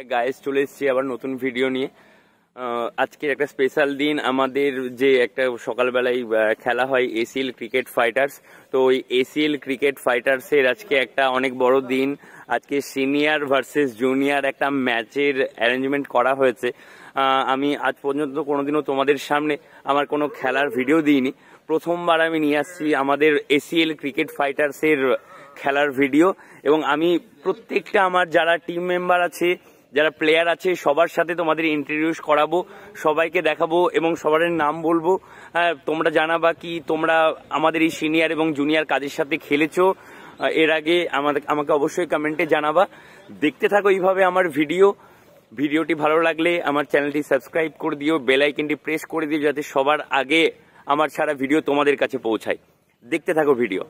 Guys চলে এসেছি আবার নতুন ভিডিও নিয়ে। আজকে একটা স্পেশাল দিন, আমাদের যে একটা সকালবেলায় খেলা হয় এসিএল ক্রিকেট ফাইটার্স, তো ওই এসিএল ক্রিকেট ফাইটার্সের আজকে একটা অনেক বড় দিন। আজকে সিনিয়র ভার্সেস জুনিয়র একটা ম্যাচের অ্যারেঞ্জমেন্ট করা হয়েছে। আমি আজ পর্যন্ত কোনোদিনও তোমাদের সামনে আমার কোনো খেলার ভিডিও দিইনি, প্রথমবার আমি নিয়ে আসছি আমাদের এসিএল ক্রিকেট ফাইটার্সের খেলার ভিডিও। এবং আমি প্রত্যেকটা আমার যারা টিম মেম্বার আছে, যারা প্লেয়ার আছে, সবার সাথে তোমাদের ইন্ট্রোডিউস করাবো, সবাইকে দেখাবো এবং সবার নাম বলবো। হ্যাঁ, তোমরা জানাবা কি তোমরা আমাদের এই সিনিয়র এবং জুনিয়র কাদের সাথে খেলেছো এর আগে, আমাকে অবশ্যই কমেন্টে জানাবা। দেখতে থাকো এইভাবে আমার ভিডিওটি ভালো লাগলে আমার চ্যানেলটি সাবস্ক্রাইব করে দিও, বেল আইকনটি প্রেস করে দিও যাতে সবার আগে আমার সারা ভিডিও তোমাদের কাছে পৌঁছায়। দেখতে থাকো ভিডিও।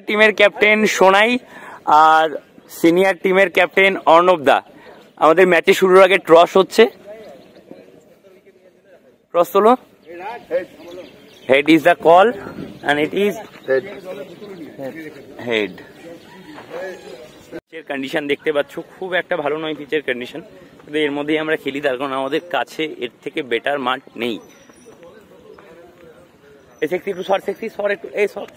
টিমের ক্যাপ্টেন সোনাই আর সিনিয়র টিমের ক্যাপ্টেন অর্ণব দা। আমাদের ম্যাচে শুরুর আগে টস হচ্ছে, টস হলো। Head is the call and it is head. পিচের কন্ডিশন দেখতে পাচ্ছ, খুব একটা ভালো নয় পিচের কন্ডিশন, কিন্তু এর মধ্যেই আমরা খেলি, তার কারণ আমাদের কাছে এর থেকে বেটার মাঠ নেই। একটু সর, সর একটু, এই সর।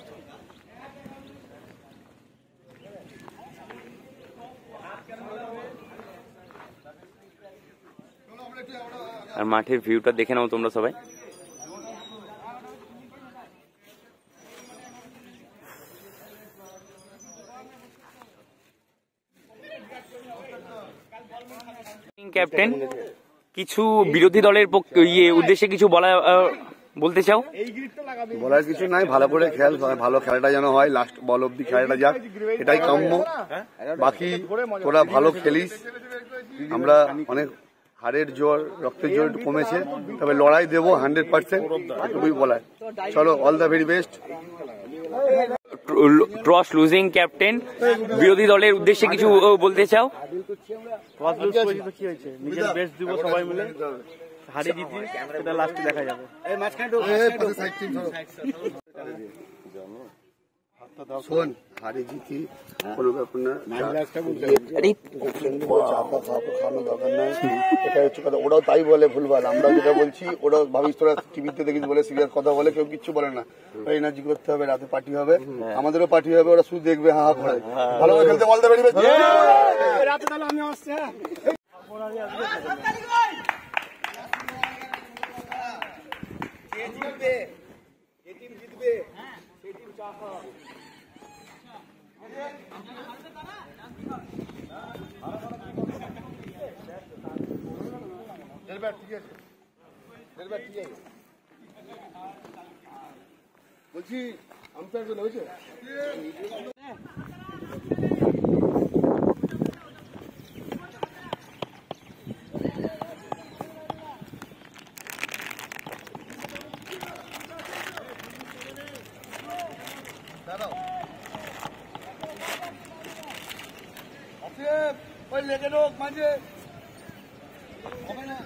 আর মাঠের ভিউটা দেখে নাও তোমরা সবাই। ক্যাপ্টেন, কিছু বিরোধী দলের উদ্দেশ্যে কিছু বলতে চাও? বলার কিছু নাই, ভালো করে খেল, ভালো খেলাটা যেন হয়, লাস্ট বল অব্দি খেলাটা যাক, এটাই কাম্য। বাকি তোরা ভালো খেলিস, আমরা অনেক হাড়ের জোর, রক্তের জোর একটু কমেছে, তবে লড়াই দেবো 100%, এটুকুই বলার। চলো, all the very best. Toss losing captain, বিরোধী দলের উদ্দেশ্যে কিছু বলতে চাও? টস লুজ করেছি তো কি হয়েছে, নিজের বেস্ট দিব সবাই মিলে, হারি জিতি সেটা লাস্টে দেখা যাবে। শোন, হারি জিতি কোনো ব্যাপার না, খাওয়ানো দরকার নাই, এটা হচ্ছে কথা। ওরাও তাই বলে ভুলভাল, আমরা যেটা বলছি ওরাও ভাবিস তোরা টিভিতে দেখিস বলে সিরিয়াস কথা বলে, কেউ কিচ্ছু বলে না। এনার্জি করতে হবে, রাতে পার্টি হবে, আমাদেরও পার্টি হবে, ওরা শুধু দেখবে হা হা করে। ভালো করে খেলতে বলতে পারি রাতে, তাহলে আমি আসছি। বলছি আম্পায়ার গুলো হয়েছে ওই লেগে রোক মাঝে হবে না।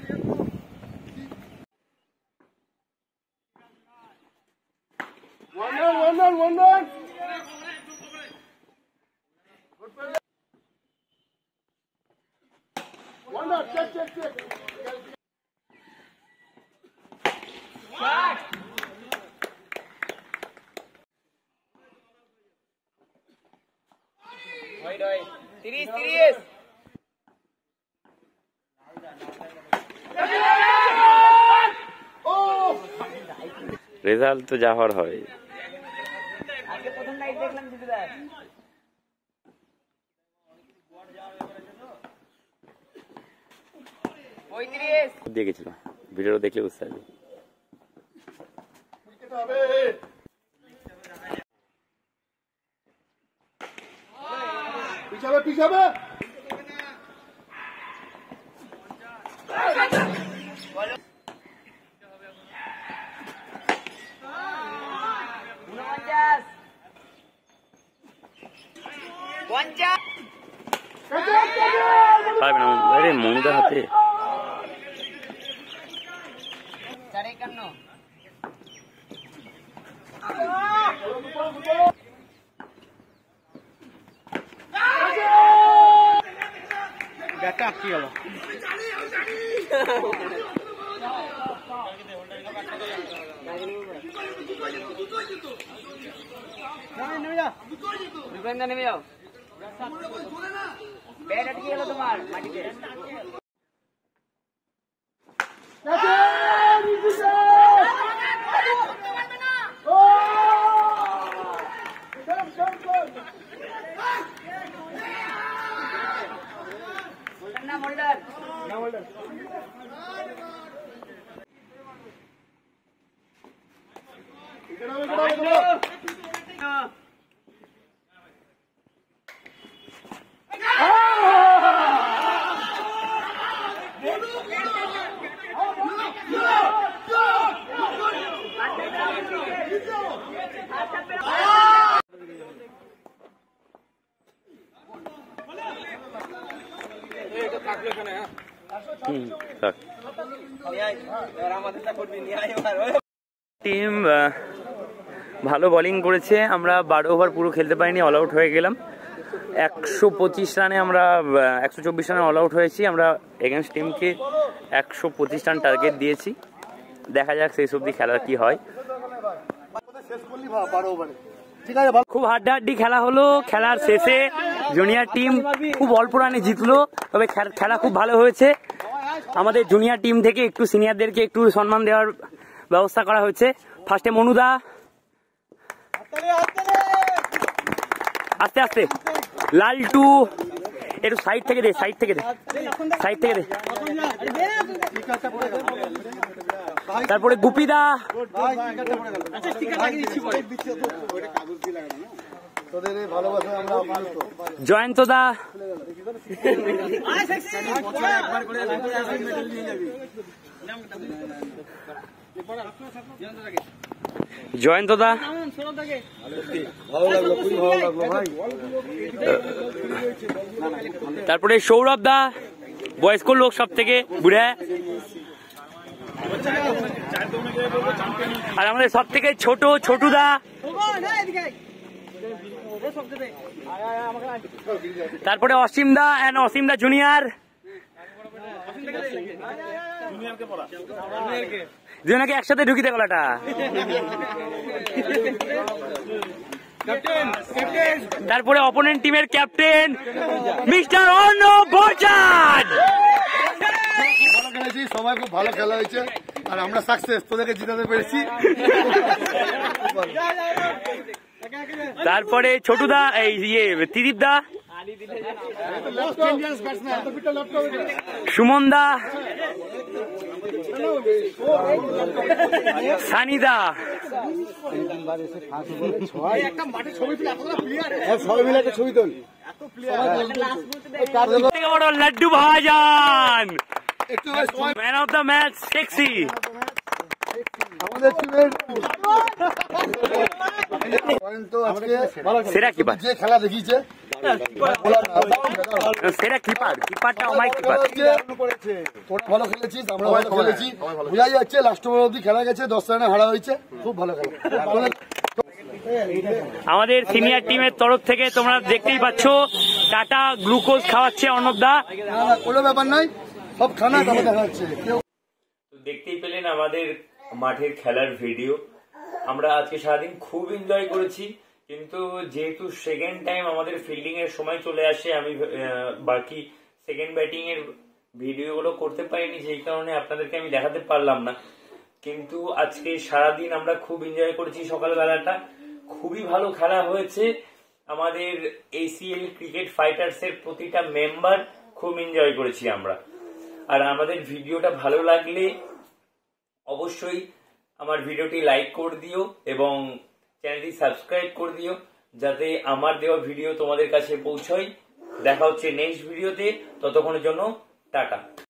রেজাল্ট তো যা হওয়ার হয়। দিয়ে গেছিল, ভিডিও দেখলে বুঝতে পারবি। পিছাবে পিছাবে পারবে না, আরে মনুদার হাতে। ব্যাটটা আটকে গেল। নেমে যাও, ব্যাট আটকে গেল তোমার মাটিতে। না মনিটর না মনিটর থাক। আমাদেরটা করবি নিয়ে আয়। টিম ভালো বোলিং করেছে, আমরা 12 ওভার পুরো খেলতে পারিনি, অল আউট হয়ে গেলাম। 125 রানে আমরা 124 রানে অল আউট হয়েছি। আমরা এগেনস্ট টিমকে 125 রান টার্গেট দিয়েছি। দেখা যাক শেষ অবধি খেলার কি হয়। খুব হাড্ডাহাড্ডি খেলা হলো। খেলার শেষে জুনিয়র টিম খুব অল্প রানে জিতলো, তবে খেলা খুব ভালো হয়েছে। আমাদের জুনিয়র টিম থেকে একটু সিনিয়রদেরকে একটু সম্মান দেওয়ার ব্যবস্থা করা হয়েছে। ফার্স্টে মনুদা, আস্তে আস্তে লালটু, একটু সাইড থেকে দে, সাইড থেকে দে, সাইড থেকে দে। তারপরে গুপিদা, জয়ন্তদা, জয়ন্তদা, তারপরে সৌরভ দা, বয়স্ক লোক সব থেকে বুড়া, আর আমাদের সব থেকে ছোট ছোটুদা, তারপরে অসীম the end Asim the junior, দুজনকে একসাথে ঢুকিতে গলাটা। তারপরে অপোনেন্ট টিমের ক্যাপ্টেন মিস্টার অর্ণব বচ্চন। সবাই খুব ভালো খেলা হয়েছে আর আমরা সাকসেস, তোদেরকে জিতাতে পেরেছি। তারপরে ছোটুদা, এই ত্রিদীপ দা, সুমন দা, সানিদা, লাড্ডু ভাইজান, man of the match sexy. আমাদের টিমের সেরা কিপার, যে খেলা দেখিয়েছে সেরা কিপার, কিপারটা আমার কিপার। তোরা ভালো খেলেছিস, আমরা ভালো খেলেছি, বোঝাই যাচ্ছে। লাস্ট ওভার অব্দি খেলা গেছে, 10 রানে হারা হয়েছে, খুব ভালো খেলা। আমাদের সিনিয়র টিমের তরফ থেকে তোমরা দেখতেই পাচ্ছ টাটা গ্লুকোজ খাওয়াচ্ছে অর্ণব দা। কোনো ব্যাপার নাই, সব খানা দেখা যাচ্ছে। দেখতেই পেলেন আমাদের মাঠের খেলার ভিডিও। আমরা আজকে সারাদিন খুব এনজয় করেছি, কিন্তু যেহেতু সেকেন্ড টাইম আমাদের ফিল্ডিং এর সময় চলে আসে, আমি বাকি সেকেন্ড ব্যাটিং এর ভিডিওগুলো করতে পারিনি, যেই কারণে আপনাদেরকে আমি দেখাতে পারলাম না। কিন্তু আজকে সারাদিন আমরা খুব এনজয় করেছি। সকালবেলাটা খুবই ভালো খেলা হয়েছে। আমাদের ACL ক্রিকেট ফাইটার্স এর প্রতিটা মেম্বার খুব এনজয় করেছি আমরা। আর আমাদের ভিডিওটা ভালো লাগলে অবশ্যই আমার ভিডিওটি লাইক করে দিও এবং চ্যানেলটি সাবস্ক্রাইব করে দিও, যাতে আমার দেওয়া ভিডিও তোমাদের কাছে পৌঁছয়। দেখা হচ্ছে নেক্সট ভিডিওতে, ততক্ষণের জন্য টাটা।